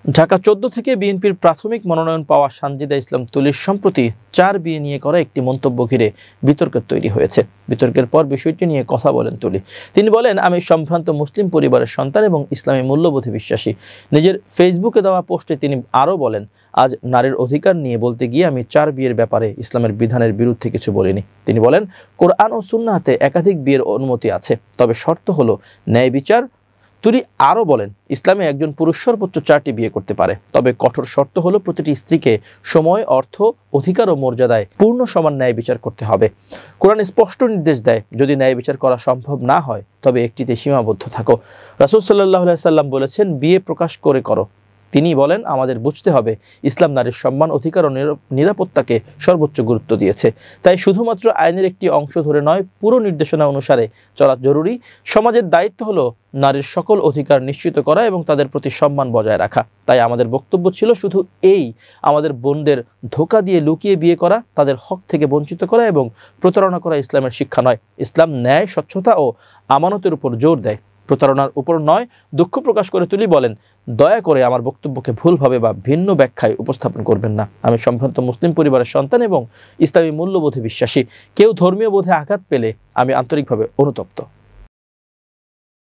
ঢাকা ১৪ থেকে বিএনপির প্রাথমিক মনোনয়ন পাওয়া সানজিদা ইসলাম তুলির সম্প্রতি ৪ বিয়ে নিয়ে করা একটি মন্তব্য ঘিরে বিতর্কের তৈরি হয়েছে। বিতর্কের পর বিষয়টি নিয়ে কথা বলেন তুলি। তিনি বলেন, আমি সম্ভ্রান্ত মুসলিম পরিবারের সন্তান এবং ইসলামী মূল্যবোধে বিশ্বাসী। নিজের ফেসবুকে দেওয়া পোস্টে তিনি আরও বলেন, আজ নারীর অধিকার নিয়ে বলতে গিয়ে আমি ৪ বিয়ের ব্যাপারে ইসলামের বিধানের বিরুদ্ধে কিছু বলিনি। তিনি বলেন, কোরআন ও সুন্নাহতে একাধিক বিয়ের অনুমতি আছে, তবে শর্ত হলো ন্যায় বিচার। তুলি আরও বলেন, ইসলামে একজন পুরুষ সর্বোচ্চ ৪টি বিয়ে করতে পারে, তবে কঠোর শর্ত হলো প্রতিটি স্ত্রীকে সময়, অর্থ, অধিকার ও মর্যাদায় পূর্ণ সমান ন্যায় বিচার করতে হবে। কোরআন স্পষ্ট নির্দেশ দেয়, যদি ন্যায় বিচার করা সম্ভব না হয় তবে একটিতে সীমাবদ্ধ থাকো। রাসূল সাল্লাল্লাহু আলাইহি সাল্লাম বলেছেন, বিয়ে প্রকাশ করে করো। তিনি বলেন, আমাদের বুঝতে হবে ইসলাম নারীর সম্মান, অধিকার ও নিরাপত্তাকে সর্বোচ্চ গুরুত্ব দিয়েছে। তাই শুধুমাত্র আইনের একটি অংশ ধরে নয়, পুরো নির্দেশনা অনুসারে চলা জরুরি। সমাজের দায়িত্ব হলো নারীর সকল অধিকার নিশ্চিত করা এবং তাদের প্রতি সম্মান বজায় রাখা। তাই আমাদের বক্তব্য ছিল শুধু এই, আমাদের বোনদের ধোঁকা দিয়ে লুকিয়ে বিয়ে করা, তাদের হক থেকে বঞ্চিত করা এবং প্রতারণা করা ইসলামের শিক্ষা নয়। ইসলাম ন্যায়, স্বচ্ছতা ও আমানতের উপর জোর দেয়, প্রতারণার উপর নয়। দুঃখ প্রকাশ করে তুলি বলেন, দয়া করে আমার বক্তব্যকে ভুলভাবে বা ভিন্ন ব্যাখ্যায় উপস্থাপন করবেন না। আমি সম্ভ্রান্ত মুসলিম পরিবারের সন্তান এবং ইসলামী মূল্যবোধে বিশ্বাসী। কেউ ধর্মীয় বোধে আঘাত পেলে আমি আন্তরিকভাবে অনুতপ্ত।